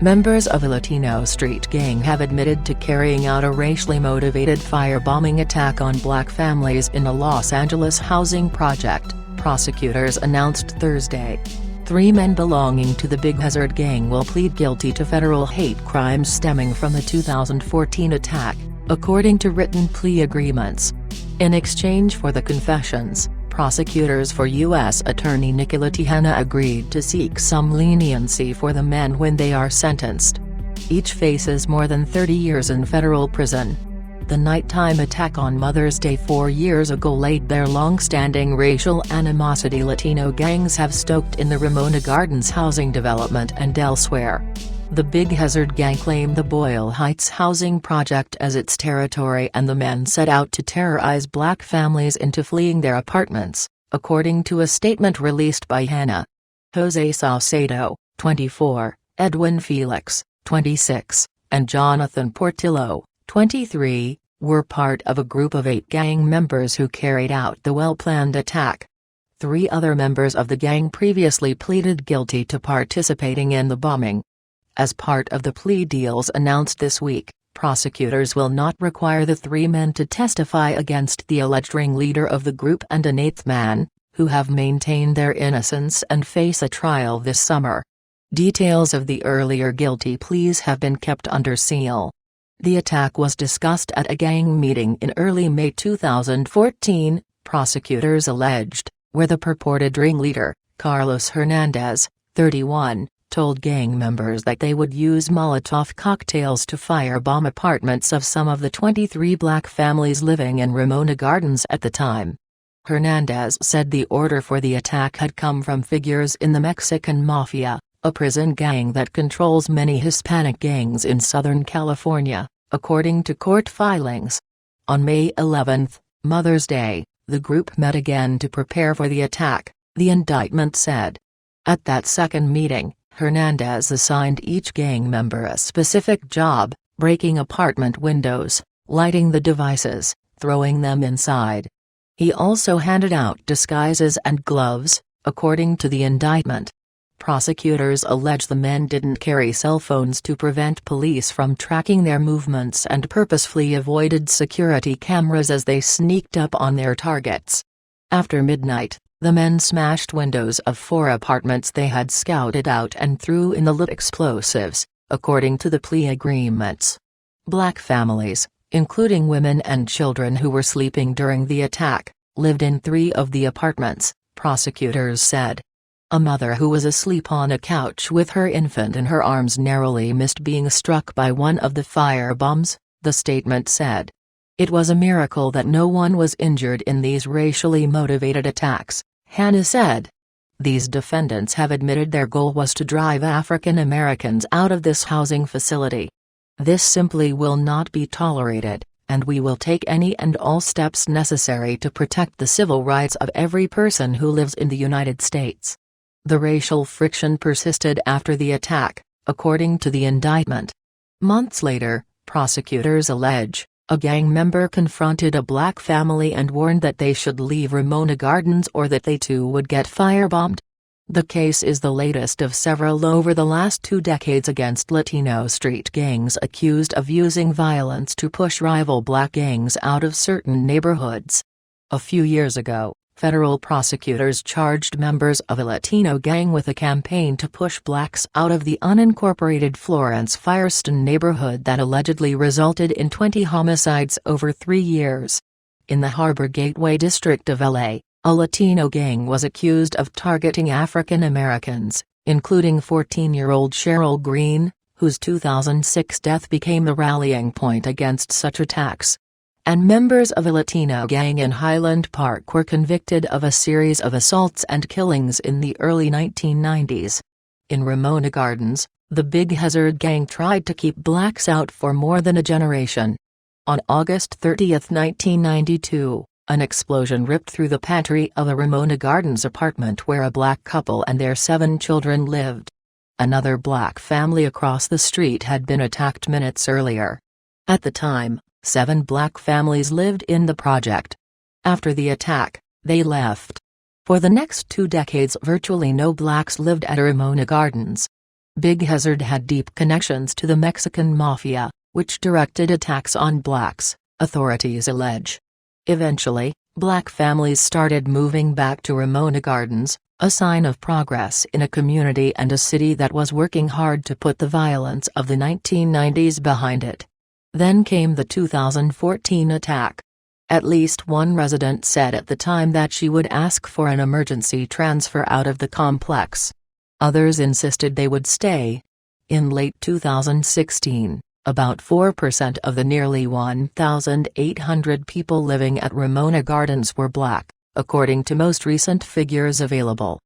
Members of a Latino street gang have admitted to carrying out a racially motivated firebombing attack on black families in a Los Angeles housing project, prosecutors announced Thursday. 3 men belonging to the Big Hazard gang will plead guilty to federal hate crimes stemming from the 2014 attack, according to written plea agreements. In exchange for the confessions, prosecutors for U.S. Attorney Nicola Tejena agreed to seek some leniency for the men when they are sentenced. Each faces more than 30 years in federal prison. The nighttime attack on Mother's Day 4 years ago laid bare long-standing racial animosity Latino gangs have stoked in the Ramona Gardens housing development and elsewhere. The Big Hazard gang claimed the Boyle Heights housing project as its territory, and the men set out to terrorize black families into fleeing their apartments, according to a statement released by Hannah. Jose Saucedo, 24, Edwin Felix, 26, and Jonathan Portillo, 23, were part of a group of 8 gang members who carried out the well-planned attack. 3 other members of the gang previously pleaded guilty to participating in the bombing. As part of the plea deals announced this week, prosecutors will not require the 3 men to testify against the alleged ringleader of the group and an 8th man, who have maintained their innocence and face a trial this summer. Details of the earlier guilty pleas have been kept under seal. The attack was discussed at a gang meeting in early May 2014, prosecutors alleged, where the purported ringleader, Carlos Hernandez, 31, told gang members that they would use Molotov cocktails to firebomb apartments of some of the 23 black families living in Ramona Gardens at the time. Hernandez said the order for the attack had come from figures in the Mexican Mafia, a prison gang that controls many Hispanic gangs in Southern California, according to court filings. On May 11, Mother's Day, the group met again to prepare for the attack, the indictment said. At that second meeting, Hernandez assigned each gang member a specific job: breaking apartment windows, lighting the devices, throwing them inside. He also handed out disguises and gloves, according to the indictment. Prosecutors allege the men didn't carry cell phones to prevent police from tracking their movements and purposefully avoided security cameras as they sneaked up on their targets. After midnight, the men smashed windows of 4 apartments they had scouted out and threw in the lit explosives, according to the plea agreements. Black families, including women and children who were sleeping during the attack, lived in 3 of the apartments, prosecutors said. A mother who was asleep on a couch with her infant in her arms narrowly missed being struck by one of the firebombs, the statement said. It was a miracle that no one was injured in these racially motivated attacks, Hannah said. These defendants have admitted their goal was to drive African Americans out of this housing facility. This simply will not be tolerated, and we will take any and all steps necessary to protect the civil rights of every person who lives in the United States. The racial friction persisted after the attack, according to the indictment. Months later, prosecutors allege, a gang member confronted a black family and warned that they should leave Ramona Gardens or that they too would get firebombed. The case is the latest of several over the last 2 decades against Latino street gangs accused of using violence to push rival black gangs out of certain neighborhoods. A few years ago, federal prosecutors charged members of a Latino gang with a campaign to push blacks out of the unincorporated Florence-Firestone neighborhood that allegedly resulted in 20 homicides over 3 years. In the Harbor Gateway district of LA, a Latino gang was accused of targeting African Americans, including 14-year-old Cheryl Green, whose 2006 death became the rallying point against such attacks. And members of a Latino gang in Highland Park were convicted of a series of assaults and killings in the early 1990s. In Ramona Gardens, the Big Hazard gang tried to keep blacks out for more than a generation. On August 30, 1992, an explosion ripped through the pantry of a Ramona Gardens apartment where a black couple and their 7 children lived. Another black family across the street had been attacked minutes earlier. At the time, 7 black families lived in the project. After the attack, they left. For the next 2 decades virtually no blacks lived at Ramona Gardens. Big Hazard had deep connections to the Mexican mafia, which directed attacks on blacks, authorities allege. Eventually, black families started moving back to Ramona Gardens, a sign of progress in a community and a city that was working hard to put the violence of the 1990s behind it. Then came the 2014 attack. At least one resident said at the time that she would ask for an emergency transfer out of the complex. Others insisted they would stay. In late 2016, about 4% of the nearly 1,800 people living at Ramona Gardens were black, according to most recent figures available.